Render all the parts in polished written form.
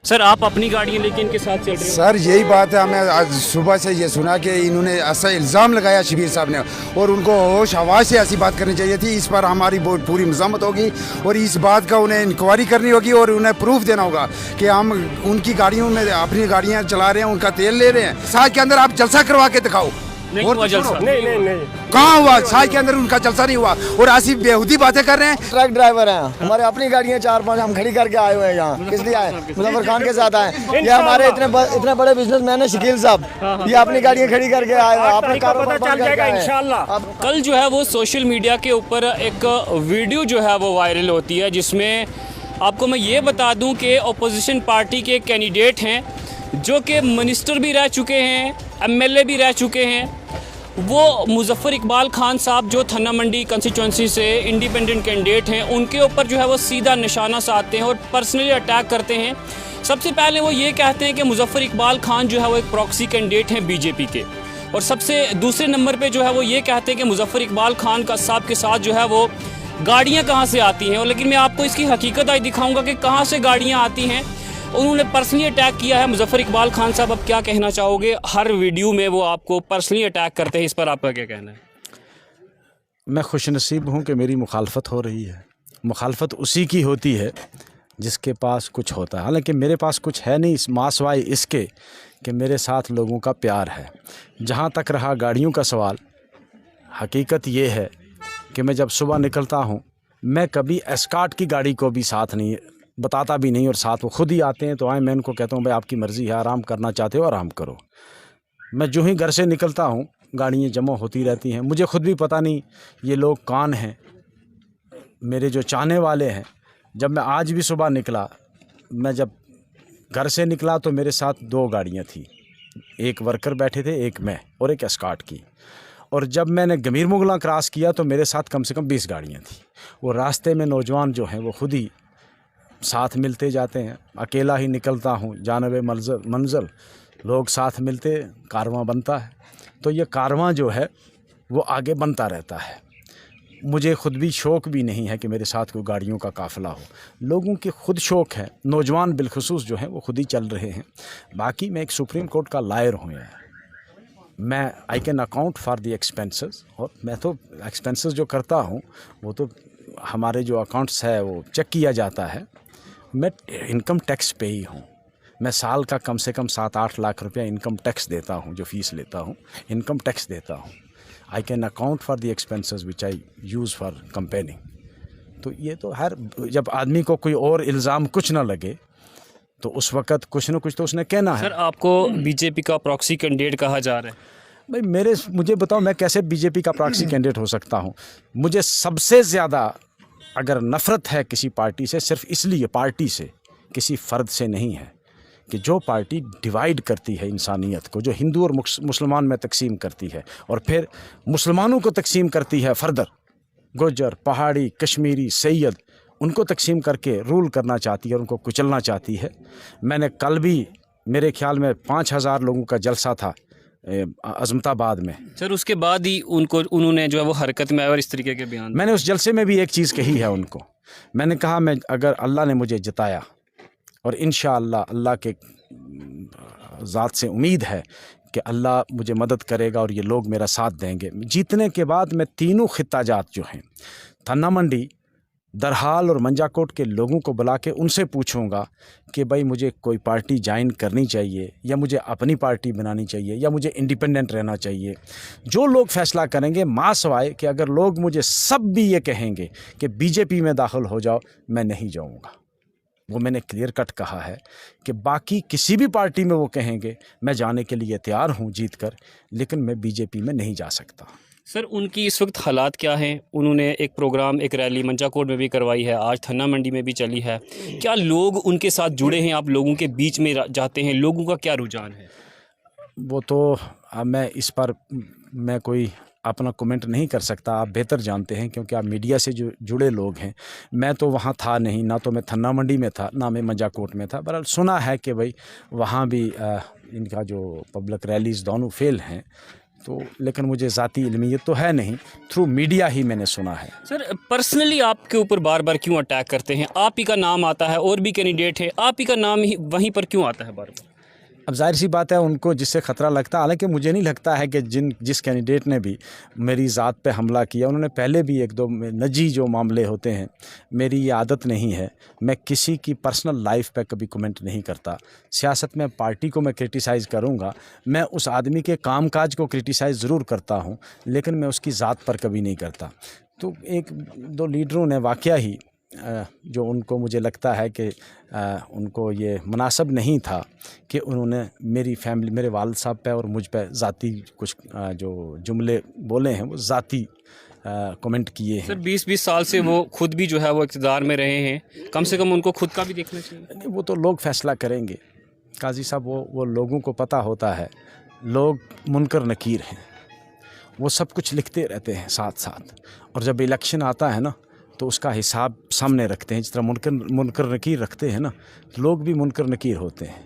Sir आप अपनी गाड़ियाँ लेके इनके साथ चल रहे हो? सर यही बात है, हमें आज सुबह से ये सुना कि इन्होंने ऐसा इल्ज़ाम लगाया शबीर साहब ने, और उनको होश हवास से ऐसी बात करनी चाहिए थी। इस पर हमारी बहुत पूरी मज़म्मत होगी और इस बात का उन्हें इंक्वायरी करनी होगी और उन्हें प्रूफ देना होगा कि हम उनकी गाड़ियों में अपनी गाड़ियाँ चला रहे हैं, उनका तेल ले रहे हैं। साथ के अंदर आप जलसा करवा के दिखाओ। नहीं और हुआ जलसा? नहीं कहाँ हुआ? साथ के अंदर उनका जलसा नहीं हुआ और ऐसी बेहूदी बातें कर रहे हैं। ट्रक ड्राइवर हैं हमारे, अपनी गाड़ियाँ 4-5 हम खड़ी करके आए हुए हैं यहाँ। किस लिए आए? मुजफ्फर खान के साथ आए। ये हमारे इतने बड़े बिजनेसमैन है शकील साहब, ये अपनी गाड़ियाँ खड़ी करके आए हैं। आपने कारोबार चल जाएगा इंशाल्लाह। कल जो है वो सोशल मीडिया के ऊपर एक वीडियो जो है वो वायरल होती है, जिसमें आपको मैं ये बता दूं कि अपोजिशन पार्टी के कैंडिडेट हैं जो कि मिनिस्टर भी रह चुके हैं, एमएलए भी रह चुके हैं। वो मुजफ्फर इकबाल खान साहब जो थन्ना मंडी कंस्टिट्यूंसी से इंडिपेंडेंट कैंडिडेट हैं, उनके ऊपर जो है वो सीधा निशाना साधते हैं और पर्सनली अटैक करते हैं। सबसे पहले वो ये कहते हैं कि मुजफ्फर इकबाल खान जो है वो एक प्रॉक्सी कैंडिडेट हैं बीजेपी के, और सबसे दूसरे नंबर पे जो है वो ये कहते हैं कि मुजफ्फर इकबाल खान का साहब के साथ जो है वो गाड़ियाँ कहाँ से आती हैं। और लेकिन मैं आपको इसकी हकीकत आज दिखाऊँगा कि कहाँ से गाड़ियाँ आती हैं। उन्होंने पर्सनली अटैक किया है मुजफ्फर इकबाल खान साहब। अब क्या कहना चाहोगे? हर वीडियो में वो आपको पर्सनली अटैक करते हैं, इस पर आपका क्या कहना है? मैं खुशनसीब हूँ कि मेरी मुखालफत हो रही है। मुखालफत उसी की होती है जिसके पास कुछ होता है। हालांकि मेरे पास कुछ है नहीं, इस मासवाई इसके कि मेरे साथ लोगों का प्यार है। जहाँ तक रहा गाड़ियों का सवाल, हकीकत ये है कि मैं जब सुबह निकलता हूँ, मैं कभी एस्कॉर्ट की गाड़ी को भी साथ नहीं बताता भी नहीं, और साथ वो खुद ही आते हैं तो आए। मैं उनको कहता हूँ भाई आपकी मर्ज़ी है, आराम करना चाहते हो आराम करो। मैं जो ही घर से निकलता हूँ गाड़ियाँ जमा होती रहती हैं। मुझे खुद भी पता नहीं ये लोग कौन हैं, मेरे जो चाहने वाले हैं। जब मैं आज भी सुबह निकला, मैं जब घर से निकला तो मेरे साथ 2 गाड़ियाँ थी, एक वर्कर बैठे थे, एक मैं और एक एस्कॉर्ट की। और जब मैंने गमीर मुगला क्रॉस किया तो मेरे साथ कम से कम 20 गाड़ियाँ थी। वो रास्ते में नौजवान जो हैं वो खुद ही साथ मिलते जाते हैं। अकेला ही निकलता हूँ जानबे मंज़िल, लोग साथ मिलते, कारवां बनता है। तो ये कारवां जो है वो आगे बनता रहता है। मुझे खुद भी शौक़ भी नहीं है कि मेरे साथ कोई गाड़ियों का काफ़िला हो। लोगों के खुद शौक़ है, नौजवान बिलखुसूस जो हैं वो खुद ही चल रहे हैं। बाकी मैं एक सुप्रीम कोर्ट का लॉयर हूँ यार, मैं I can account for the expenses, और मैं तो एक्सपेंसेस जो करता हूँ वो तो हमारे जो अकाउंट्स है वो चेक किया जाता है। मैं इनकम टैक्स पे ही हूँ। मैं साल का कम से कम 7-8 लाख रुपया इनकम टैक्स देता हूँ, जो फ़ीस लेता हूँ इनकम टैक्स देता हूँ। I can account for the expenses which I use for campaigning. तो ये तो हर जब आदमी को कोई और इल्ज़ाम कुछ ना लगे तो उस वक़्त कुछ ना कुछ तो उसने कहना है। सर आपको बीजेपी का प्रॉक्सी कैंडिडेट कहा जा रहा है। भाई मुझे बताओ मैं कैसे बीजेपी का प्रॉक्सी कैंडिडेट हो सकता हूँ? मुझे सबसे ज़्यादा अगर नफ़रत है किसी पार्टी से, सिर्फ इसलिए पार्टी से, किसी फ़र्द से नहीं है, कि जो पार्टी डिवाइड करती है इंसानियत को, जो हिंदू और मुसलमान में तकसीम करती है और फिर मुसलमानों को तकसीम करती है फर्दर, गुज्जर, पहाड़ी, कश्मीरी, सैयद, उनको तकसीम करके रूल करना चाहती है, उनको कुचलना चाहती है। मैंने कल भी मेरे ख्याल में 5000 लोगों का जलसा था अज़मताबाद में। सर उसके बाद ही उन्होंने जो है वो हरकत में आए और इस तरीके के बयान। मैंने उस जलसे में भी एक चीज़ कही है उनको। मैंने कहा मैं अगर अल्लाह ने मुझे जिताया, और इंशाअल्लाह अल्लाह के ज़ात से उम्मीद है कि अल्लाह मुझे मदद करेगा और ये लोग मेरा साथ देंगे, जीतने के बाद मैं तीनों खित्ता जात जो हैं, थन्ना मंडी, दरहाल और मंजाकोट के लोगों को बुला के उनसे पूछूंगा कि भाई मुझे कोई पार्टी ज्वाइन करनी चाहिए या मुझे अपनी पार्टी बनानी चाहिए या मुझे इंडिपेंडेंट रहना चाहिए। जो लोग फैसला करेंगे, माँ सवाए कि अगर लोग मुझे सब भी ये कहेंगे कि बीजेपी में दाखिल हो जाओ, मैं नहीं जाऊंगा। वो मैंने क्लियर कट कहा है कि बाकी किसी भी पार्टी में वो कहेंगे मैं जाने के लिए तैयार हूँ जीत कर, लेकिन मैं बीजेपी में नहीं जा सकता। सर उनकी इस वक्त हालात क्या हैं? उन्होंने एक प्रोग्राम, एक रैली मंजाकोट में भी करवाई है, आज थन्ना मंडी में भी चली है। क्या लोग उनके साथ जुड़े हैं? आप लोगों के बीच में जाते हैं, लोगों का क्या रुझान है? वो तो मैं इस पर मैं कोई अपना कमेंट नहीं कर सकता, आप बेहतर जानते हैं क्योंकि आप मीडिया से जो जुड़े लोग हैं। मैं तो वहाँ था नहीं, ना तो मैं थन्ना मंडी में था, ना मैं मंजाकोट में था। बहरहाल सुना है कि भाई वहाँ भी इनका जो पब्लिक रैलीज़ दोनों फेल हैं, तो लेकिन मुझे ज़ाती इल्मियत तो है नहीं, थ्रू मीडिया ही मैंने सुना है। सर पर्सनली आपके ऊपर बार बार क्यों अटैक करते हैं? आप ही का नाम आता है, और भी कैंडिडेट है, आप ही का नाम ही वहीं पर क्यों आता है बार बार? अब जाहिर सी बात है उनको जिससे ख़तरा लगता है, हालांकि मुझे नहीं लगता है कि जिस कैंडिडेट ने भी मेरी ज़ात पे हमला किया, उन्होंने पहले भी एक दो निजी जो मामले होते हैं, मेरी ये आदत नहीं है, मैं किसी की पर्सनल लाइफ पे कभी कमेंट नहीं करता। सियासत में पार्टी को मैं क्रिटिसाइज़ करूँगा, मैं उस आदमी के कामकाज को क्रिटिसाइज़ ज़रूर करता हूँ, लेकिन मैं उसकी ज़ात पर कभी नहीं करता। तो एक दो लीडरों ने वाक़या ही जो उनको मुझे लगता है कि उनको ये मुनासिब नहीं था कि उन्होंने मेरी फैमिली, मेरे वालिद साहब पे और मुझ पे ज़ाती कुछ जो जुमले बोले हैं, वो ज़ाती कमेंट किए हैं। सर 20-20 साल से वो खुद भी जो है वो इक़्तिदार में रहे हैं, कम से कम उनको खुद का भी देखना चाहिए। वो तो लोग फैसला करेंगे काजी साहब, वो लोगों को पता होता है, लोग मुनकर नकीर हैं, वो सब कुछ लिखते रहते हैं साथ साथ, और जब इलेक्शन आता है ना तो उसका हिसाब सामने रखते हैं। जिस तरह मुनकर नकीर रखते हैं ना, लोग भी मुनकर नकीर होते हैं,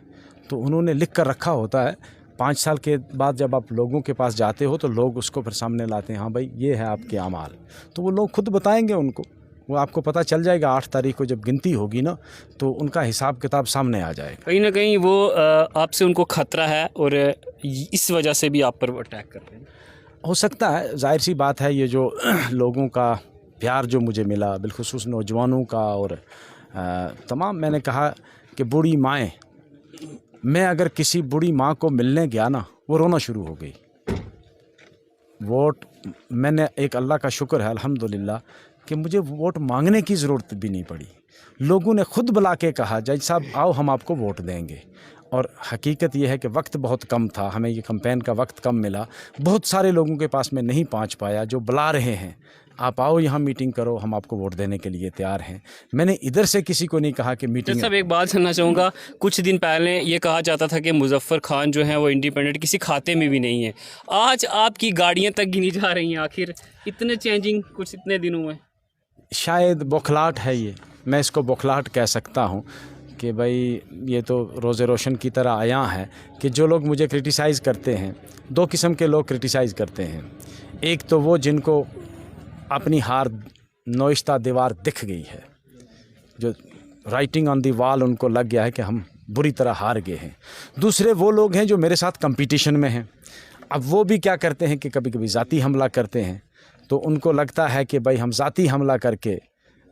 तो उन्होंने लिख कर रखा होता है। 5 साल के बाद जब आप लोगों के पास जाते हो तो लोग उसको फिर सामने लाते हैं, हाँ भाई ये है आपके अमाल, तो वो लोग खुद बताएंगे उनको, वो आपको पता चल जाएगा 8 तारीख को जब गिनती होगी ना, तो उनका हिसाब किताब सामने आ जाएगा। कहीं ना कहीं वो आपसे उनको ख़तरा है और इस वजह से भी आप पर अटैक कर रहे हैं। हो सकता है, जाहिर सी बात है, ये जो लोगों का प्यार जो मुझे मिला, बिलखुसूस नौजवानों का, और तमाम, मैंने कहा कि बूढ़ी माएँ, मैं अगर किसी बूढ़ी माँ को मिलने गया ना, वो रोना शुरू हो गई। वोट मैंने, एक अल्लाह का शुक्र है अल्हम्दुलिल्लाह कि मुझे वोट मांगने की ज़रूरत भी नहीं पड़ी। लोगों ने खुद बुला के कहा, जज साहब आओ हम आपको वोट देंगे। और हकीकत यह है कि वक्त बहुत कम था, हमें ये कैंपेन का वक्त कम मिला, बहुत सारे लोगों के पास मैं नहीं पहुंच पाया जो बुला रहे हैं, आप आओ यहाँ मीटिंग करो, हम आपको वोट देने के लिए तैयार हैं। मैंने इधर से किसी को नहीं कहा कि मीटिंग। सब एक बात सुनना चाहूँगा, कुछ दिन पहले ये कहा जाता था कि मुजफ्फर खान जो है वो इंडिपेंडेंट किसी खाते में भी नहीं है, आज आपकी गाड़ियाँ तक गिनी जा रही हैं। आखिर इतने चेंजिंग कुछ इतने दिनों में? शायद बौखलाहट है, ये मैं इसको बौखलाहट कह सकता हूँ कि भाई ये तो रोज़े रोशन की तरह आया है कि जो लोग मुझे क्रिटिसाइज़ करते हैं, 2 किस्म के लोग क्रिटिसाइज़ करते हैं। एक तो वो जिनको अपनी हार नोइश्ता दीवार दिख गई है, जो राइटिंग ऑन दी वॉल उनको लग गया है कि हम बुरी तरह हार गए हैं। दूसरे वो लोग हैं जो मेरे साथ कंपटीशन में हैं। अब वो भी क्या करते हैं कि कभी कभी ज़ाती हमला करते हैं, तो उनको लगता है कि भाई हम ज़ाती हमला करके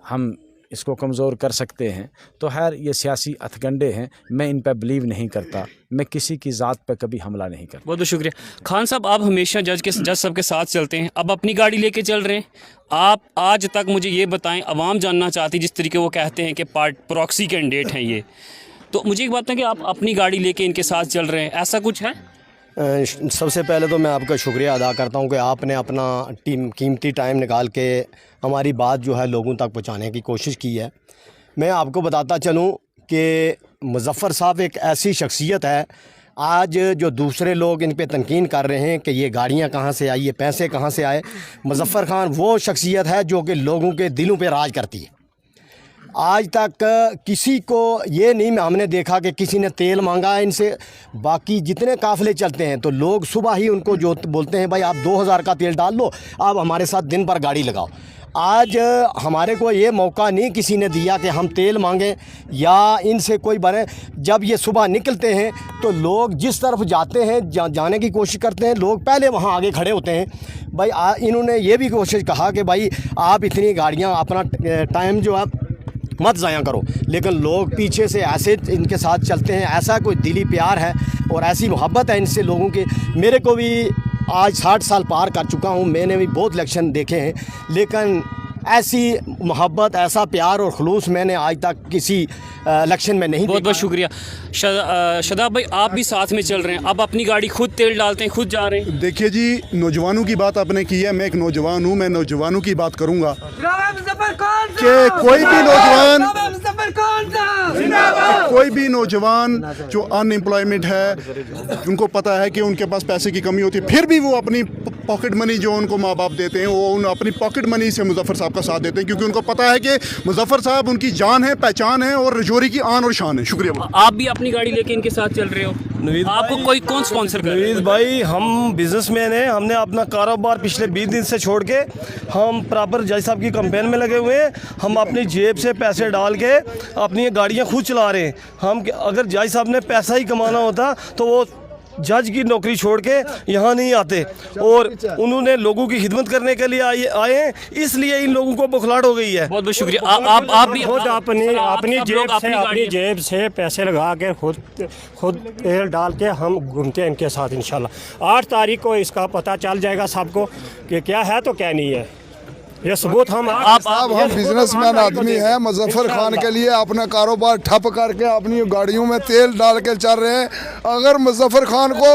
हम इसको कमज़ोर कर सकते हैं। तो खैर ये सियासी हथकंडे हैं, मैं इन पर बिलीव नहीं करता, मैं किसी की ज़ात पर कभी हमला नहीं करता। बहुत बहुत शुक्रिया। खान साहब, आप हमेशा जज सबके साथ चलते हैं, अब अपनी गाड़ी लेके चल रहे हैं। आप आज तक मुझे ये बताएं, अवाम जानना चाहती जिस तरीके वो कहते हैं कि प्रॉक्सी कैंडिडेट हैं ये, तो मुझे एक बात है कि आप अपनी गाड़ी लेके इनके साथ चल रहे हैं, ऐसा कुछ है? सबसे पहले तो मैं आपका शुक्रिया अदा करता हूं कि आपने अपना कीमती टाइम निकाल के हमारी बात जो है लोगों तक पहुंचाने की कोशिश की है। मैं आपको बताता चलूं कि मुजफ्फर साहब एक ऐसी शख्सियत है, आज जो दूसरे लोग इन पे तनकीन कर रहे हैं कि ये गाड़ियां कहां से आई, ये पैसे कहां से आए, मुजफ्फर खान वो शख्सियत है जो कि लोगों के दिलों पे राज करती है। आज तक किसी को ये नहीं हमने देखा कि किसी ने तेल मांगा है इनसे। बाकी जितने काफ़िले चलते हैं तो लोग सुबह ही उनको जो बोलते हैं भाई आप 2000 का तेल डाल लो, आप हमारे साथ दिन भर गाड़ी लगाओ। आज हमारे को ये मौका नहीं किसी ने दिया कि हम तेल मांगें या इनसे कोई बने। जब ये सुबह निकलते हैं तो लोग जिस तरफ जाते हैं जाने की कोशिश करते हैं, लोग पहले वहाँ आगे खड़े होते हैं। भाई इन्होंने ये भी कोशिश कहा कि भाई आप इतनी गाड़ियाँ अपना टाइम जो है मत ज़ाया करो, लेकिन लोग पीछे से ऐसे इनके साथ चलते हैं। ऐसा कोई दिली प्यार है और ऐसी मोहब्बत है इनसे लोगों के। मेरे को भी आज 60 साल पार कर चुका हूँ, मैंने भी बहुत इलेक्शन देखे हैं, लेकिन ऐसी मोहब्बत, ऐसा प्यार और खुलूस मैंने आज तक किसी इलेक्शन में नहीं। बहुत बहुत शुक्रिया। शदाब भाई, आप भी साथ में चल रहे हैं, अब अपनी गाड़ी खुद तेल डालते हैं, खुद जा रहे हैं। देखिए जी, नौजवानों की बात आपने की है, मैं एक नौजवान हूँ, मैं नौजवानों की बात करूँगा कि कोई भी नौजवान जो अनएम्प्लॉयमेंट है, उनको पता है कि उनके पास पैसे की कमी होती है, फिर भी वो अपनी पॉकेट मनी जो उनको माँ बाप देते हैं, वो उन अपनी पॉकेट मनी से मुजफ्फर साहब का साथ देते हैं, क्योंकि उनको पता है कि मुजफ्फर साहब उनकी जान है, पहचान है और रजौरी की आन और शान है। शुक्रिया। आप भी अपनी गाड़ी लेके इनके साथ चल रहे हो? नवीद आपको कोई कौन स्पॉन्सर कर रहा है? नवीद भाई, हम बिजनेसमैन हैं। हमने अपना कारोबार पिछले 20 दिन से छोड़ के हम प्रॉपर जज साहब की कैंपेन में लगे हुए हैं। हम अपनी जेब से पैसे डाल के अपनी ये गाड़ियाँ खुद चला रहे हैं। हम अगर जज साहब ने पैसा ही कमाना होता तो वो जज की नौकरी छोड़ के यहाँ नहीं आते, और उन्होंने लोगों की खिदमत करने के लिए आए हैं, इसलिए इन लोगों को बुखलाहट हो गई है। बहुत बहुत शुक्रिया। आप भी खुद अपनी सर, आप अपनी सब जेब लोग से अपनी अपनी गाड़ी- जेब से पैसे लगा के खुद तेल डाल के हम घूमते हैं इनके साथ। इंशाल्लाह 8 तारीख को इसका पता चल जाएगा सबको कि क्या है तो क्या नहीं है। ये सबूत हम साहब हम बिजनेसमैन आदमी हैं। मुजफ्फर खान के लिए अपना कारोबार ठप करके अपनी गाड़ियों में तेल डाल के चल रहे हैं। अगर मुजफ्फर खान को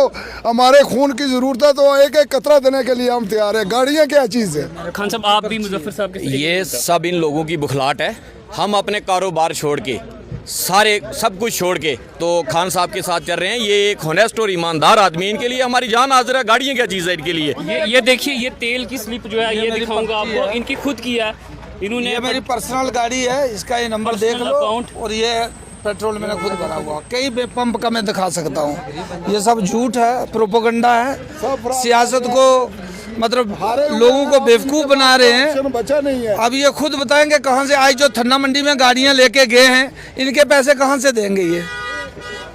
हमारे खून की ज़रूरत है तो एक एक कतरा देने के लिए हम तैयार हैं। गाड़ियाँ क्या चीज़ है? खान साहब, आप भी मुजफ्फर साहब के ये सब इन लोगों की बुखलाहट है। हम अपने कारोबार छोड़ के सारे सब कुछ छोड़ के तो खान साहब के साथ चल रहे हैं। ये एक होनेस्ट और ईमानदार आदमी, इनके लिए हमारी जान हाजिर है। गाड़ियाँ क्या चीज़ है इनके लिए? ये देखिए, ये तेल की स्लिप जो है ये दिखाऊंगा आपको, इनकी खुद की है। इन्होंने ये मेरी पर्सनल गाड़ी है, इसका ये नंबर देख लो। अकाउंट और ये पेट्रोल मैंने खुद भरा हुआ, कई पंप का मैं दिखा सकता हूँ। ये सब झूठ है, प्रोपोगंडा है, सियासत को मतलब लोगों को बेवकूफ़ बना रहे हैं। बचा नहीं है। अब ये खुद बताएंगे कहाँ से आज जो थन्ना मंडी में गाड़ियाँ लेके गए हैं, इनके पैसे कहाँ से देंगे?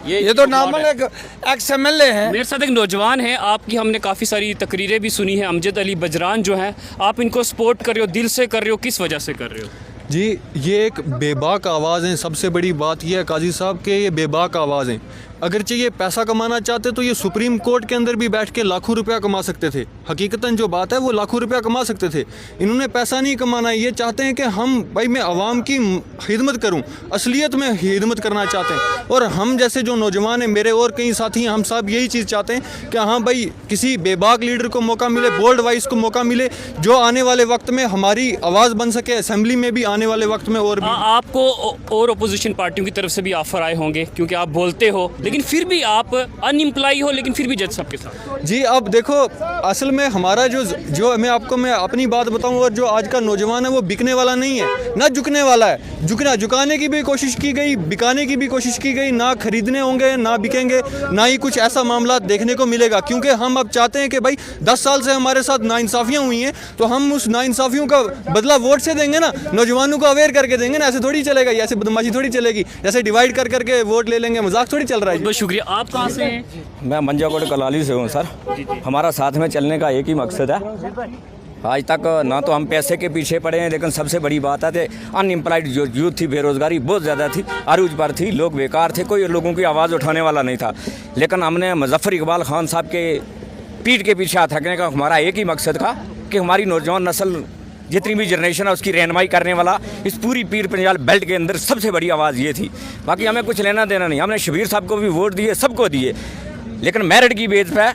ये तो नॉर्मल एक एक्स-MLA हैं। मेरे साथ एक नौजवान है, आपकी हमने काफ़ी सारी तकरीरें भी सुनी है। अमजद अली बजरान जो हैं, आप इनको सपोर्ट कर रहे हो, दिल से कर रहे हो, किस वजह से कर रहे हो? जी, ये एक बेबाक आवाज़ है। सबसे बड़ी बात यह है काजी साहब के ये बेबाक आवाज़ हैं। अगरचे ये पैसा कमाना चाहते तो ये सुप्रीम कोर्ट के अंदर भी बैठ के लाखों रुपया कमा सकते थे। हकीकतन जो बात है वो लाखों रुपया कमा सकते थे। इन्होंने पैसा नहीं कमाना है। ये चाहते हैं कि हम भाई मैं आवाम की खिदमत करूं, असलियत में खिदमत करना चाहते हैं। और हम जैसे जो नौजवान हैं, मेरे और कई साथी हैं, हम सब यही चीज़ चाहते हैं कि हाँ भाई किसी बेबाक लीडर को मौका मिले, बोल्ड वाइस को मौका मिले, जो आने वाले वक्त में हमारी आवाज़ बन सके असेंबली में भी, आने वाले वक्त में और भी। आपको और अपोजिशन पार्टियों की तरफ से भी ऑफर आए होंगे क्योंकि आप बोलते हो, लेकिन फिर भी आप अनएम्प्लॉय हो, लेकिन फिर भी जज साहब के साथ। जी, अब देखो असल में हमारा जो मैं अपनी बात बताऊं, और जो आज का नौजवान है वो बिकने वाला नहीं है, ना झुकने वाला है। झुकाने की भी कोशिश की गई, बिकाने की भी कोशिश की गई, ना खरीदने होंगे, ना बिकेंगे, ना ही कुछ ऐसा मामला देखने को मिलेगा। क्योंकि हम अब चाहते हैं कि भाई 10 साल से हमारे साथ नाइंसाफ़ियाँ हुई हैं, तो हम उस नाइंसाफ़ियों का बदला वोट से देंगे ना, नौजवानों को अवेयर करके देंगे ना। ऐसे थोड़ी चलेगा, ऐसे बदमाशी थोड़ी चलेगी, जैसे डिवाइड कर करके वोट ले लेंगे, मजाक थोड़ी चल रहा है। बहुत शुक्रिया। आप कहाँ से हैं? मैं मंजाकोट कलाली से हूँ सर। हमारा साथ में चलने का एक ही मकसद है। आज तक ना तो हम पैसे के पीछे पड़े हैं, लेकिन सबसे बड़ी बात है कि अनएम्प्लॉयड जो यूथ थी, बेरोज़गारी बहुत ज़्यादा थी, अरूज पर थी, लोग बेकार थे, कोई लोगों की आवाज़ उठाने वाला नहीं था। लेकिन हमने मुजफ्फर इकबाल खान साहब के पीठ के पीछे हाथ रखने का हमारा एक ही मकसद था कि हमारी नौजवान नस्ल जितनी भी जनरेशन है उसकी रहनुमाई करने वाला इस पूरी पीर पंजाल बेल्ट के अंदर सबसे बड़ी आवाज़ ये थी। बाकी हमें कुछ लेना देना नहीं। हमने शबीर साहब को भी वोट दिए, सबको दिए, लेकिन मेरिट की बेस पे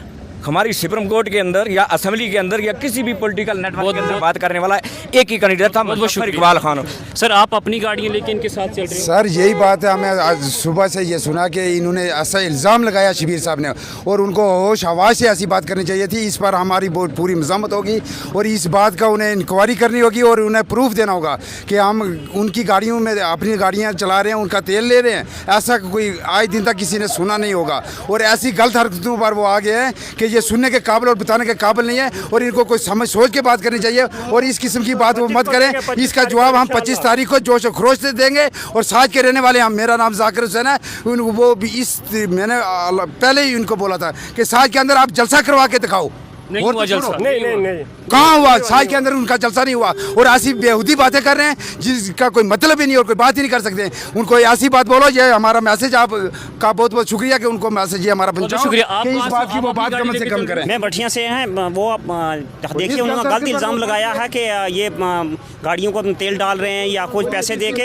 हमारी सुप्रीम कोर्ट के अंदर या असेंबली के अंदर या किसी भी पॉलिटिकल नेटवर्क के अंदर बात करने वाला एक ही कैंडिडेट था, मुजफ्फर इकबाल खान। सर, आप अपनी गाड़ियाँ लेके इनके साथ चल रहे हैं? सर यही बात है। हमें आज सुबह से ये सुना कि इन्होंने ऐसा इल्ज़ाम लगाया शबीर साहब ने, और उनको होश हवास से ऐसी बात करनी चाहिए थी। इस पर हमारी बहुत पूरी मज़म्मत होगी और इस बात का उन्हें इंक्वायरी करनी होगी और उन्हें प्रूफ देना होगा कि हम उनकी गाड़ियों में अपनी गाड़ियाँ चला रहे हैं, उनका तेल ले रहे हैं। ऐसा कोई आज दिन तक किसी ने सुना नहीं होगा। और ऐसी गलत हरकतों पर वो आ गए हैं कि ये सुनने के काबिल और बताने के काबिल नहीं है, और इनको कोई समझ सोच के बात करनी चाहिए। और इस किस्म की बात वो मत करें। इसका जवाब हम 25 तारीख को जोश खरोश से देंगे। और साथ के रहने वाले हम, मेरा नाम जाकिर हुसैन है, वो भी मैंने पहले ही उनको बोला था कि साथ के अंदर आप जलसा करवा के दिखाओ। नहीं हुआ जलसा। नहीं कहाँ हुआ? साज के अंदर उनका जलसा नहीं हुआ। और ऐसी बेहूदी बातें कर रहे हैं जिसका कोई मतलब ही नहीं और कोई बात ही नहीं कर सकते। उनको ऐसी बात बोलो। ये हमारा मैसेज आप का बहुत बहुत शुक्रिया कि उनको मैसेज ये हमारा पहुंचाओ शुक्रिया। कि इस बात की वो बात कम से कम करें। मैं भटिया से हैं, वो देखिए उन्होंने गलत इल्ज़ाम लगाया है कि ये गाड़ियों को तेल डाल रहे हैं या कुछ पैसे दे के।